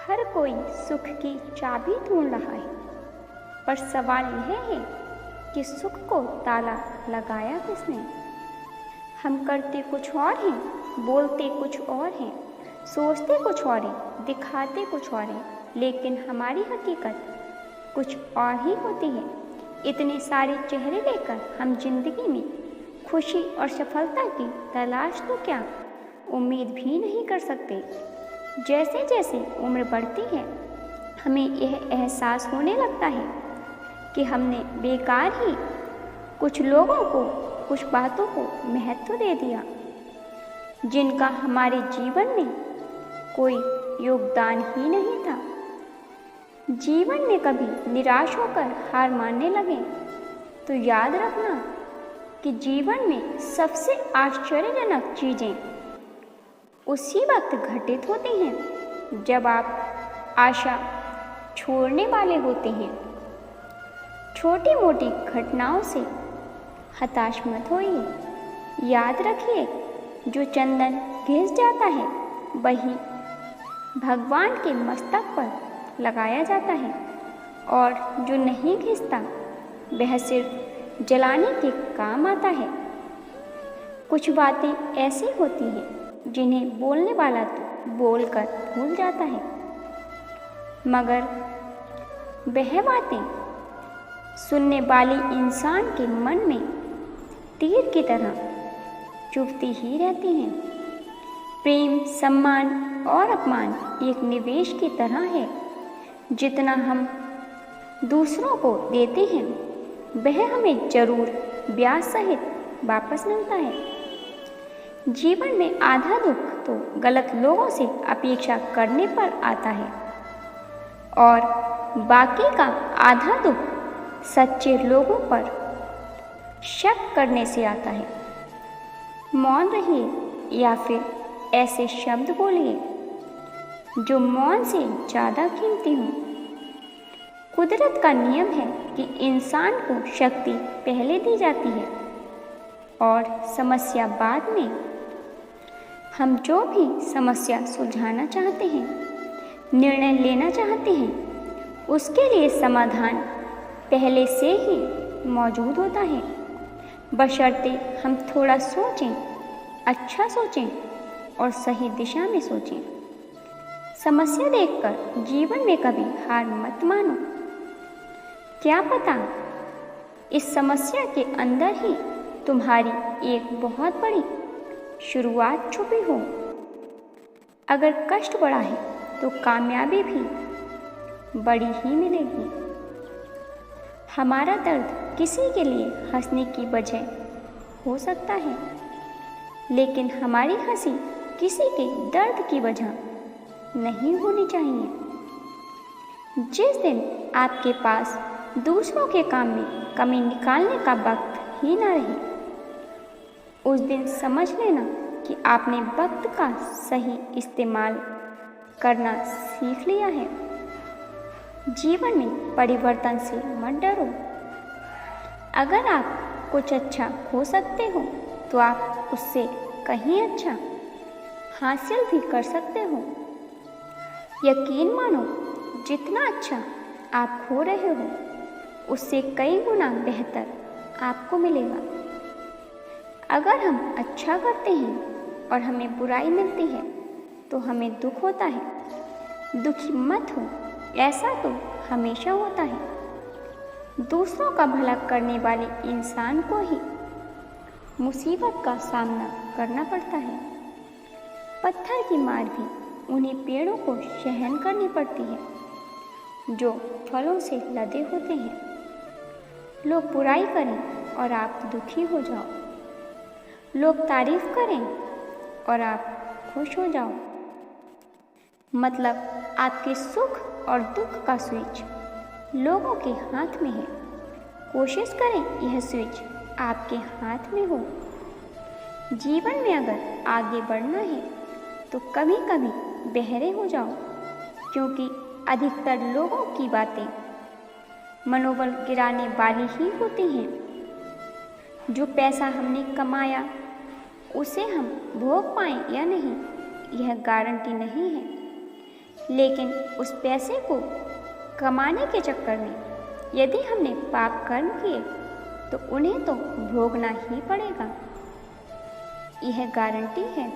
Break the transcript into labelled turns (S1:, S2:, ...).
S1: हर कोई सुख की चाबी ढूंढ रहा है, पर सवाल यह है कि सुख को ताला लगाया किसने। हम करते कुछ और हैं, बोलते कुछ और हैं, सोचते कुछ और हैं, दिखाते कुछ और हैं, लेकिन हमारी हकीकत कुछ और ही होती है। इतने सारे चेहरे लेकर हम जिंदगी में खुशी और सफलता की तलाश तो क्या उम्मीद भी नहीं कर सकते। जैसे जैसे उम्र बढ़ती है, हमें यह एहसास होने लगता है कि हमने बेकार ही कुछ लोगों को, कुछ बातों को महत्व दे दिया, जिनका हमारे जीवन में कोई योगदान ही नहीं था। जीवन में कभी निराश होकर हार मानने लगे तो याद रखना कि जीवन में सबसे आश्चर्यजनक चीज़ें उसी वक्त घटित होती हैं जब आप आशा छोड़ने वाले होते हैं। छोटी मोटी घटनाओं से हताश मत होइए। याद रखिए, जो चंदन घिस जाता है वही भगवान के मस्तक पर लगाया जाता है, और जो नहीं घिसता वह सिर्फ जलाने के काम आता है। कुछ बातें ऐसी होती हैं जिन्हें बोलने वाला तो बोलकर भूल जाता है, मगर वह बातें सुनने वाले इंसान के मन में तीर की तरह चुभती ही रहती हैं। प्रेम, सम्मान और अपमान एक निवेश की तरह है। जितना हम दूसरों को देते हैं वह हमें जरूर ब्याज सहित वापस मिलता है। जीवन में आधा दुख तो गलत लोगों से अपेक्षा करने पर आता है, और बाकी का आधा दुख सच्चे लोगों पर शक करने से आता है। मौन रहिए या फिर ऐसे शब्द बोलिए जो मौन से ज़्यादा कीमती हों। कुदरत का नियम है कि इंसान को शक्ति पहले दी जाती है और समस्या बाद में। हम जो भी समस्या सुलझाना चाहते हैं, निर्णय लेना चाहते हैं, उसके लिए समाधान पहले से ही मौजूद होता है, बशर्ते हम थोड़ा सोचें, अच्छा सोचें और सही दिशा में सोचें। समस्या देखकर जीवन में कभी हार मत मानो। क्या पता इस समस्या के अंदर ही तुम्हारी एक बहुत बड़ी शुरुआत छुपी हो। अगर कष्ट बड़ा है तो कामयाबी भी बड़ी ही मिलेगी। हमारा दर्द किसी के लिए हंसने की वजह हो सकता है, लेकिन हमारी हंसी किसी के दर्द की वजह नहीं होनी चाहिए। जिस दिन आपके पास दूसरों के काम में कमी निकालने का वक्त ही ना रहे, उस दिन समझ लेना कि आपने वक्त का सही इस्तेमाल करना सीख लिया है। जीवन में परिवर्तन से मत डरो। अगर आप कुछ अच्छा हो सकते हो तो आप उससे कहीं अच्छा हासिल भी कर सकते हो। यकीन मानो, जितना अच्छा आप हो रहे हो उससे कई गुना बेहतर आपको मिलेगा। अगर हम अच्छा करते हैं और हमें बुराई मिलती है तो हमें दुख होता है। दुखी मत हो, ऐसा तो हमेशा होता है। दूसरों का भला करने वाले इंसान को ही मुसीबत का सामना करना पड़ता है। पत्थर की मार भी उन्हीं पेड़ों को सहन करनी पड़ती है जो फलों से लदे होते हैं। लोग बुराई करें और आप दुखी हो जाओ, लोग तारीफ करें और आप खुश हो जाओ। मतलब आपके सुख और दुख का स्विच लोगों के हाथ में है। कोशिश करें यह स्विच आपके हाथ में हो। जीवन में अगर आगे बढ़ना है तो कभी कभी बहरे हो जाओ, क्योंकि अधिकतर लोगों की बातें मनोबल गिराने वाली ही होती हैं। जो पैसा हमने कमाया उसे हम भोग पाएं या नहीं, यह गारंटी नहीं है। लेकिन उस पैसे को कमाने के चक्कर में यदि हमने पाप कर्म किए तो उन्हें तो भोगना ही पड़ेगा। यह गारंटी है